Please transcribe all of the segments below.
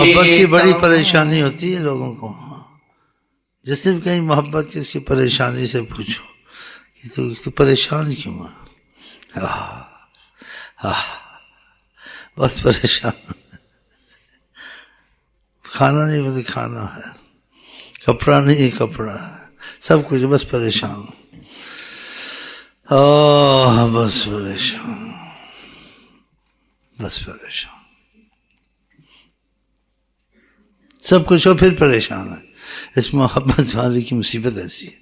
محبت کی بڑی پریشانی ہوتی ہے لوگوں کو. جس نے بھی کہیں محبت کی اس کی پریشانی سے پوچھو کہ تو پریشان کیوں ہے؟ بس پریشان. کھانا نہیں بس کھانا ہے، کپڑا نہیں کپڑا ہے، سب کچھ بس پریشان. بس پریشان، بس پریشان، سب کچھ ہو پھر پریشان ہے. اس محبت والی کی مصیبت ایسی ہے،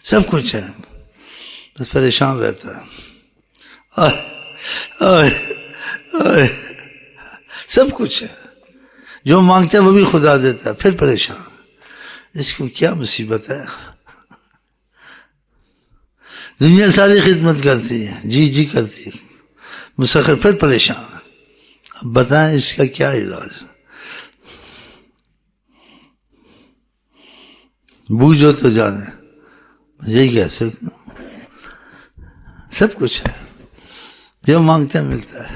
سب کچھ ہے بس پریشان رہتا ہے. سب کچھ ہے، جو مانگتا ہے وہ بھی خدا دیتا ہے، پھر پریشان. اس کو کیا مصیبت ہے؟ دنیا ساری خدمت کرتی ہے، جی جی کرتی ہے، مسخر، پھر پریشان. اب بتائیں اس کا کیا علاج؟ بوجھو تو جانے، یہی کہہ سکتا ہوں. سب کچھ ہے، جو مانگتے ہیں ملتا ہے.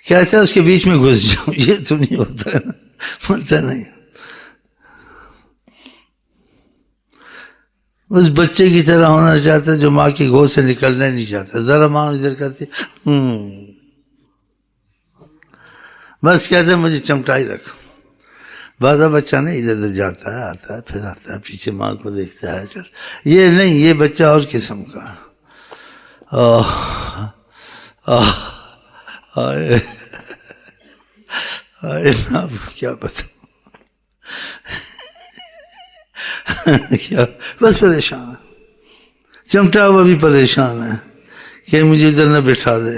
کہتا ہے اس کے بیچ میں گھس جاؤ، یہ تو نہیں ہوتا ہے نا، بولتا نہیں. اس بچے کی طرح ہونا چاہتا ہے جو ماں کی گود سے نکلنا نہیں چاہتا. ذرا ماں ادھر کرتی بس کہتے ہیں مجھے چمٹائی رکھ. بعض بچہ نہیں ادھر ادھر جاتا ہے، آتا ہے، پھر آتا ہے، پیچھے ماں کو دیکھتا ہے. چل یہ نہیں، یہ بچہ اور قسم کا. میں آپ کو کیا بتاؤں. کیا بس پریشان ہے. چمٹا ہوا بھی پریشان ہے کہ مجھے ادھر نہ بٹھا دے،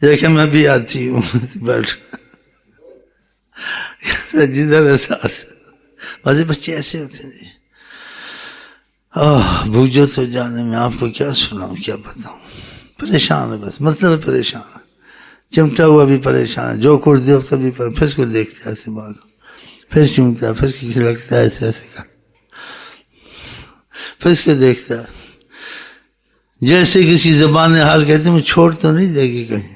یا کہ میں بھی آتی ہوں بیٹھ جدھر احساس. بازی بچے ایسے ہوتے ہیں جی. بوجھو تو جانے، میں آپ کو کیا سناؤں، کیا بتاؤں. پریشان ہے بس، مطلب ہے پریشان ہے. چمٹا ہوا بھی پریشان ہے، جو کچھ دیکھتا بھی پھر اس کو دیکھتا ہے ایسے ماں کو، پھر چومتا ہے، پھر کھلکتا ہے ایسے ایسے کر، پھر اس کو دیکھتا ہے جیسے کسی زبان حال کہتے ہیں میں چھوڑ تو نہیں دے گی کہیں.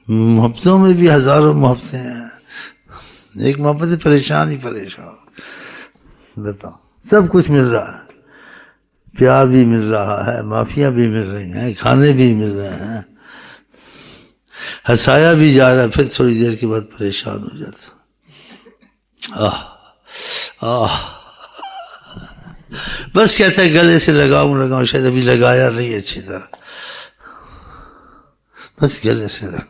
محبتوں میں بھی ہزاروں محبتیں ہیں. ایک محبت سے پریشان ہی پریشان. بتاؤ، سب کچھ مل رہا ہے، پیار بھی مل رہا ہے، معافیاں بھی مل رہی ہیں، کھانے بھی مل رہے ہیں، ہنسایا بھی جا رہا ہے، پھر تھوڑی دیر کے بعد پریشان ہو جاتا. بس کہتا ہے گلے سے لگاؤں، شاید ابھی لگایا نہیں اچھی طرح، بس گلے سے لگاؤں.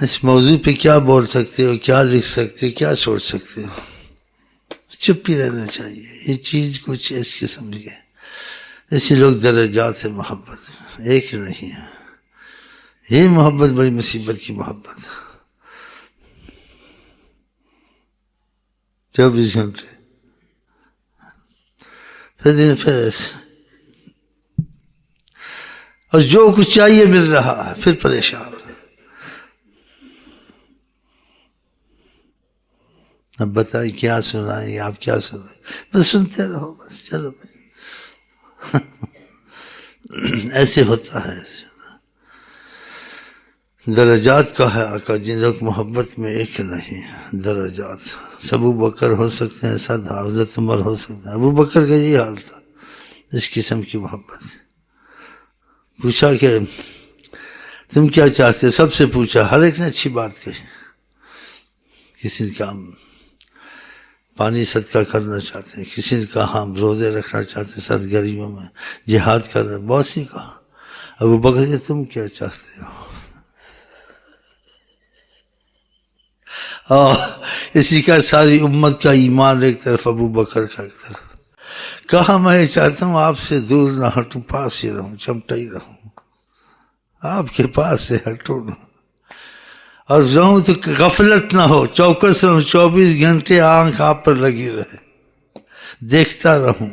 اس موضوع پہ کیا بول سکتے ہو، کیا لکھ سکتے ہو، کیا سوچ سکتے ہو. چپ ہی رہنا چاہیے. یہ چیز کچھ اس قسم کی ہے. ایسے لوگ درجات سے محبت ایک نہیں ہے. یہ محبت بڑی مصیبت کی محبت ہے. 24 گھنٹے پھر ایسے، اور جو کچھ چاہیے مل رہا ہے، پھر پریشان. اب بتائیں کیا سنائیں، آپ کیا سنائیں، بس سنتے رہو بس. چلو بھائی ایسے ہوتا ہے. درجات کا ہے آقا، جن لوگ محبت میں ایک نہیں. درجات ابو بکر ہو سکتے ہیں، حضرت عمر ہو سکتے ہیں. ابو بکر کا یہی حال تھا، اس قسم کی محبت. پوچھا کہ تم کیا چاہتے ہو، سب سے پوچھا، ہر ایک نے اچھی بات کہی. کسی نے کہا پانی صدقہ کرنا چاہتے ہیں، کسی نے کہا ہم روزے رکھنا چاہتے ہیں سرگرمیوں میں، جہاد کر رہے ہیں، بہت سی کہا. ابو بکر کہ تم کیا چاہتے ہو. اسی کا ساری امت کا ایمان ایک طرف، ابو بکر کا ایک طرف. کہا میں چاہتا ہوں آپ سے دور نہ ہٹوں، پاس ہی رہوں، چمٹا ہی رہوں، آپ کے پاس سے ہٹوں نہ، اور رہوں تو غفلت نہ ہو، چوکس رہوں، 24 گھنٹے آنکھ آپ پر لگی رہے، دیکھتا رہوں،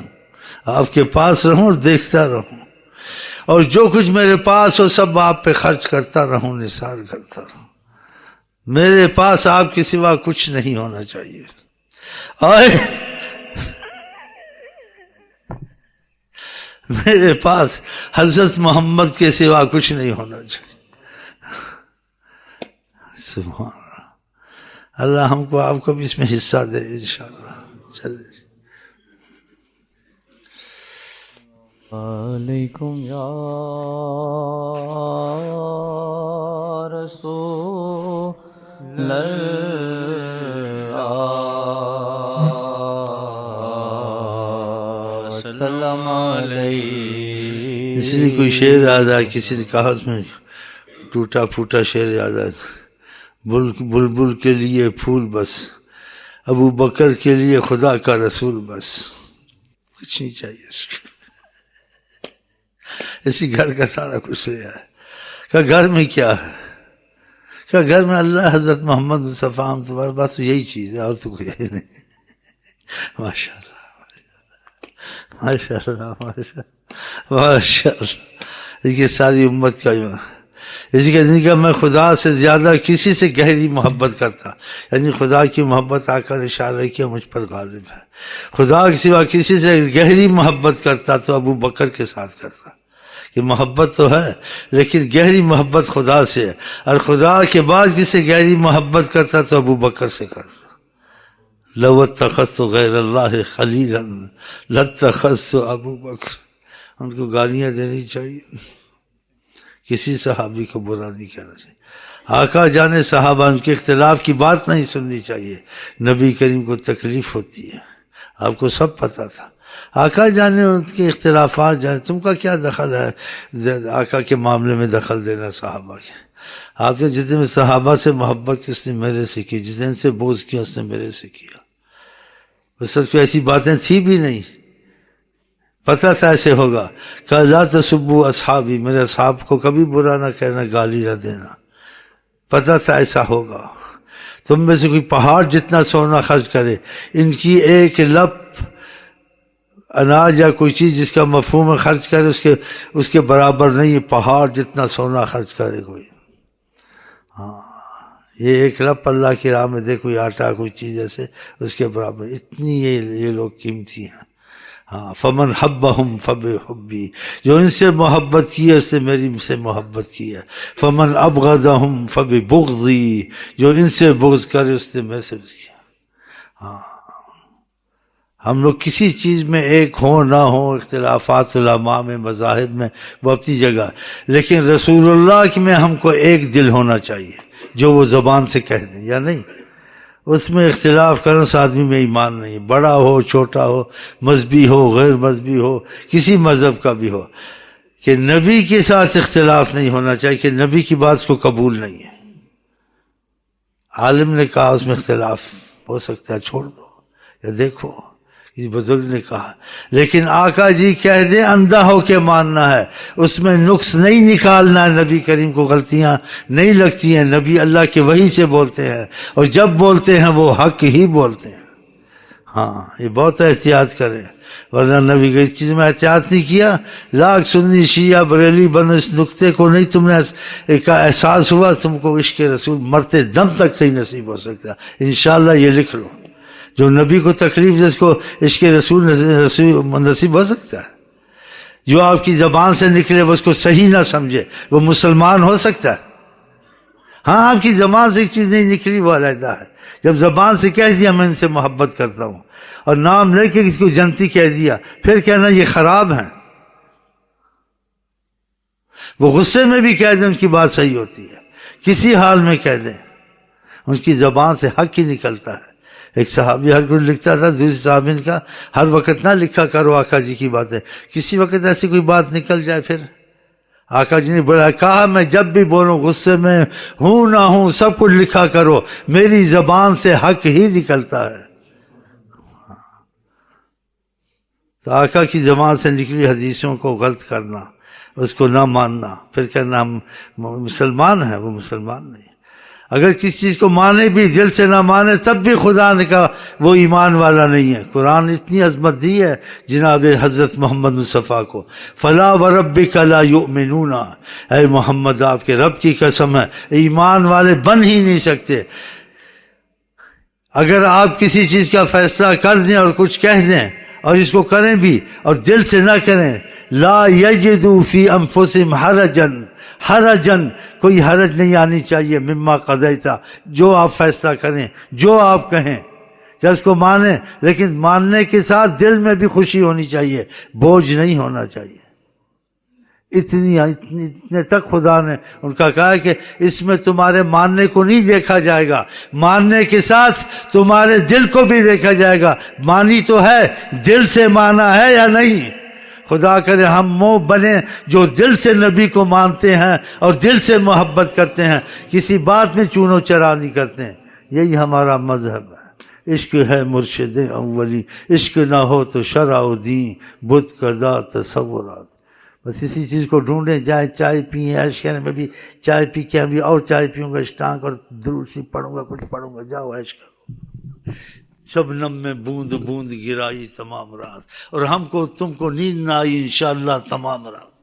آپ کے پاس رہوں اور دیکھتا رہوں. اور جو کچھ میرے پاس ہو سب آپ پہ خرچ کرتا رہوں، نثار کرتا رہوں. میرے پاس آپ کے سوا کچھ نہیں ہونا چاہیے. اور میرے پاس حضرت محمد کے سوا کچھ نہیں ہونا چاہیے. سبحان اللہ. اللہ ہم کو آپ کو بھی اس میں حصہ دے انشاءاللہ. چلے علیکم یا رسول اللہ سلام علیہ. اس لیے کوئی شعر یاد آیا، کسی نے کہا اس میں ٹوٹا پھوٹا شعر یاد آیا، بلبل کے لیے پھول بس، ابو بکر کے لیے خدا کا رسول بس. کچھ نہیں چاہیے اس کو. اسی گھر کا سارا کچھ لیا ہے. کہ گھر میں کیا ہے؟ کہ گھر میں اللہ، حضرت محمد مصطفیٰ، تمہارے پاس تو یہی چیز ہے اور تو کوئی ہے نہیں. ماشاء اللہ ماشاء اللہ ماشاء اللہ ماشاء اللہ. یہ ساری امت کا اسی کا دن کا میں خدا سے زیادہ کسی سے گہری محبت کرتا، یعنی خدا کی محبت آ کر اشارہ کیا مجھ پر غالب ہے. خدا کے سوا کسی سے گہری محبت کرتا تو ابو بکر کے ساتھ کرتا. کہ محبت تو ہے لیکن گہری محبت خدا سے ہے، اور خدا کے بعد کسی گہری محبت کرتا تو ابو بکر سے کرتا. لو اتخذت غیر اللہ خلیلا لاتخذت ابو بکر. ان کو گالیاں دینی چاہیے، کسی صحابی کو برا نہیں کہنا چاہیے. آقا جانے صحابہ ان کے اختلاف کی بات نہیں سننی چاہیے. نبی کریم کو تکلیف ہوتی ہے، آپ کو سب پتہ تھا. آقا جانے ان کے اختلافات جانے، تم کا کیا دخل ہے آقا کے معاملے میں دخل دینا صحابہ کے. آپ نے جتنے میں صحابہ سے محبت کی اس نے میرے سے کی، جتنے سے بغض کیا اس نے میرے سے کیا. اس وقت کوئی ایسی باتیں تھی بھی نہیں، پتہ تھا ایسے ہوگا. کہ لا تسبوا اصحابی، میرے اصحاب کو کبھی برا نہ کہنا، گالی نہ دینا. پتہ تھا ایسا ہوگا. تم میں سے کوئی پہاڑ جتنا سونا خرچ کرے، ان کی ایک لپ اناج یا کوئی چیز جس کا مفہوم ہے خرچ کرے، اس کے برابر نہیں. پہاڑ جتنا سونا خرچ کرے کوئی. ہاں یہ ایک لپ اللہ کی راہ میں دے، کوئی آٹا کوئی چیز ایسے، اس کے برابر. اتنی یہ لوگ قیمتی ہیں. ہاں فمن حبہم فبحبی، جو ان سے محبت کی ہے اس نے میری سے محبت کی ہے. فمن ابغضہم فببغضی، جو ان سے بغض کرے اس نے میرے سے کیا. ہاں ہم لوگ کسی چیز میں ایک ہوں نہ ہوں، اختلافات علماء میں مذاہب میں وہ اپنی جگہ، لیکن رسول اللہ کی میں ہم کو ایک دل ہونا چاہیے جو وہ زبان سے کہہ دیں یا نہیں. اس میں اختلاف کرنے سے آدمی میں ایمان نہیں، بڑا ہو چھوٹا ہو، مذہبی ہو غیر مذہبی ہو، کسی مذہب کا بھی ہو. کہ نبی کے ساتھ اختلاف نہیں ہونا چاہیے، کہ نبی کی بات اس کو قبول نہیں ہے. عالم نے کہا اس میں اختلاف ہو سکتا ہے، چھوڑ دو یا دیکھو، کسی بزرگ نے کہا. لیکن آقا جی کہہ دیں اندھا ہو کے ماننا ہے، اس میں نقص نہیں نکالنا ہے. نبی کریم کو غلطیاں نہیں لگتی ہیں. نبی اللہ کے وحی سے بولتے ہیں، اور جب بولتے ہیں وہ حق ہی بولتے ہیں. ہاں یہ بہت احتیاط کریں، ورنہ نبی کو اس چیز میں احتیاط نہیں کیا. لاکھ سنی شیعہ بریلی بن اس نقطے کو نہیں تم نے کا احساس ہوا، تم کو عشق رسول مرتے دم تک نہیں نصیب ہو سکتا. انشاءاللہ یہ لکھ لو، جو نبی کو تکلیف دے اس کو عشق رسول نصیب ہو سکتا ہے. جو آپ کی زبان سے نکلے وہ اس کو صحیح نہ سمجھے وہ مسلمان ہو سکتا ہے. ہاں آپ کی زبان سے ایک چیز نہیں نکلی وہ علیحدہ ہے. جب زبان سے کہہ دیا میں ان سے محبت کرتا ہوں، اور نام لے کے کسی کو جنتی کہہ دیا، پھر کہنا یہ خراب ہیں. وہ غصے میں بھی کہہ دیں ان کی بات صحیح ہوتی ہے، کسی حال میں کہہ دیں ان کی زبان سے حق ہی نکلتا ہے. ایک صحابی ہر کوئی لکھتا تھا، دوسری صحابی نے کہا ہر وقت نہ لکھا کرو آقا جی کی باتیں، کسی وقت ایسی کوئی بات نکل جائے پھر. آقا جی نے بولا، کہا میں جب بھی بولوں غصے میں ہوں نہ ہوں سب کچھ لکھا کرو، میری زبان سے حق ہی نکلتا ہے. تو آقا کی زبان سے نکلی حدیثوں کو غلط کرنا، اس کو نہ ماننا، پھر کہنا ہم مسلمان ہیں، وہ مسلمان نہیں. اگر کسی چیز کو مانے بھی دل سے نہ مانے تب بھی خدا نے کہا وہ ایمان والا نہیں ہے. قرآن اتنی عظمت دی ہے جناب حضرت محمد مصطفیٰ کو. فلا وربک لا یؤمنون، اے محمد آپ کے رب کی قسم ہے ایمان والے بن ہی نہیں سکتے. اگر آپ کسی چیز کا فیصلہ کر دیں اور کچھ کہہ دیں اور اس کو کریں بھی اور دل سے نہ کریں، لا یجدوا فی انفسہم حرجن، کوئی حرج نہیں آنی چاہیے، مما قضیتا، جو آپ فیصلہ کریں، جو آپ کہیں، کہ اس کو مانیں، لیکن ماننے کے ساتھ دل میں بھی خوشی ہونی چاہیے، بوجھ نہیں ہونا چاہیے. اتنے تک خدا نے ان کا کہا کہ اس میں تمہارے ماننے کو نہیں دیکھا جائے گا، ماننے کے ساتھ تمہارے دل کو بھی دیکھا جائے گا. مانی تو ہے، دل سے مانا ہے یا نہیں؟ خدا کرے ہم وہ بنے جو دل سے نبی کو مانتے ہیں اور دل سے محبت کرتے ہیں، کسی بات میں چونو چرا نہیں کرتے ہیں. یہی ہمارا مذہب ہے. عشق ہے مرشد اولی، عشق نہ ہو تو شرع و دین، بت قضا تصورات. بس اسی چیز کو ڈھونڈیں، جائیں چائے پئیں، عیش کریں. میں بھی چائے پی کے ابھی اور چائے پیوں گا، اشٹانگ اور درود سی پڑھوں گا، کچھ پڑھوں گا. جاؤ عیش کرو. شبنم میں بوند بوند گرائی تمام رات، اور ہم کو تم کو نیند نہ آئی انشاءاللہ تمام رات.